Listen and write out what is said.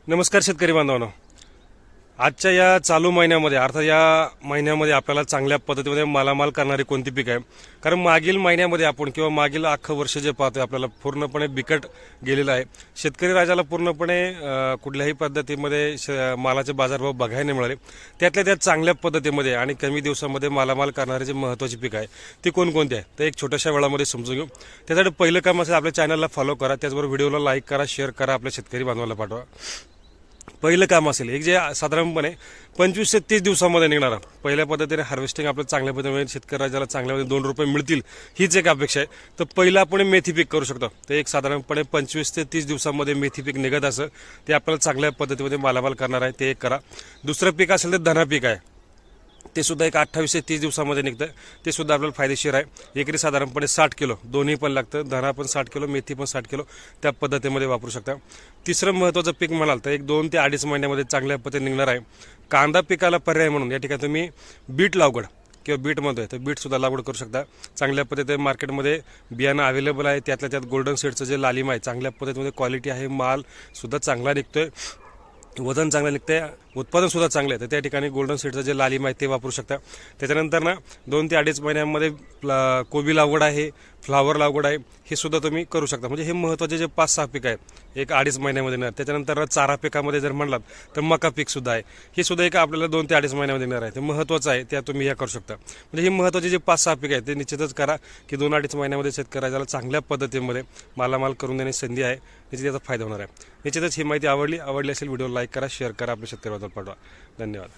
नमस्कार शेतकरी बांधवांनो, आजच्या या चालू महिन्यामध्ये अर्थात या महिन्यामध्ये आपल्याला चांगल्या पद्धतीमध्ये मालामाल करणारी कोणती पीक आहे? कारण मागील महिन्यामध्ये आपण किंवा मागील अख्खं वर्ष जे पाहतोय आपल्याला पूर्णपणे बिकट गेलेलं आहे. शेतकरी राजाला पूर्णपणे कुठल्याही पद्धतीमध्ये मालाचे बाजारभाव बघायला नाही मिळाले. त्यातल्या त्यात चांगल्या पद्धतीमध्ये आणि कमी दिवसामध्ये मालामाल करणारे जे महत्त्वाचे पीक आहे ते कोणकोणते आहे तर एक छोट्याशा वेळामध्ये समजून घेऊ. त्यासाठी पहिलं काम असेल आपल्या चॅनलला फॉलो करा, त्याचबरोबर व्हिडिओला लाईक करा, शेअर करा, आपल्या शेतकरी बांधवाला पाठवा. पहिलं काम असेल एक जे साधारणपणे 25 ते 30 दिवसामध्ये निघणारं पहिल्या पद्धतीने हार्वेस्टिंग आपलं चांगल्या पद्धतीने शेतकरी राजाला चांगल्या पद्धतीने 2 रुपये मिळतील हीच एक अपेक्षा आहे. तर पहिलं आपण मेथी पीक करू शकतो. तर एक साधारणपणे 25 ते 30 दिवसामध्ये मेथी पीक निघत असं ते आपल्याला चांगल्या पद्धतीमध्ये मालामाल करणार आहे, ते एक करा. दुसरं पीक असेल तर धना पीक आहे, ते सुद्धा एक 28 ते 30 दिवसामध्ये निघतं, ते सुद्धा आपल्याला फायदेशीर आहे. एकरी साधारणपणे 60 किलो दोन्ही पण लागतं, धना पण 60 किलो, मेथी पण 60 किलो त्या पद्धतीमध्ये वापरू शकता. तिसरं महत्त्वाचं पीक म्हणाल तर एक 2 ते 2.5 महिन्यामध्ये चांगल्या पद्धतीने निघणार आहे. कांदा पिकाला पर्याय म्हणून या ठिकाणी तुम्ही बीट लागवड किंवा बीट म्हणतोय तर बीट सुद्धा लागवड करू शकता. चांगल्या पद्धतीने मार्केटमध्ये बियाणं अवेलेबल आहे, त्यातल्या त्यात गोल्डन सीडचं जे लालिम आहे चांगल्या पद्धतीमध्ये क्वालिटी आहे, माल सुद्धा चांगला निघतोय, वजन चांगलं निघतंय, उत्पादन सुद्धा चांगलं आहे. तर त्या ठिकाणी गोल्डन सीडचं जे लालिम आहे ते वापरू शकता. त्याच्यानंतर 2 ते 2.5 महिन्यामध्ये कोबी लागवड आहे, फ्लावर लागवड आहे, हे सुद्धा तुम्ही करू शकता. म्हणजे हे महत्त्वाचे जे 5-6 पीक आहेत एक 2.5 महिन्यामध्ये येणार. त्याच्यानंतर चारा पिकामध्ये जर म्हणलात तर मका पीक सुद्धा आहे, हे सुद्धा एक आपल्याला 2 ते 2.5 महिन्यामध्ये येणार आहे. ते महत्त्वाचं आहे, त्या तुम्ही हे करू शकता. म्हणजे हे महत्त्वाचे जे 5-6 पीक आहेत ते निश्चितच करा की 2-2.5 महिन्यामध्ये शेतकऱ्याला चांगल्या पद्धतीमध्ये मालामाल करून देण्याची संधी आहे, याची त्याचा फायदा होणार आहे. निश्चितच ही माहिती आवडली असेल व्हिडिओ लाईक करा, शेअर करा, आपल्या शेतकऱ्याबद्दल पाठवा. धन्यवाद.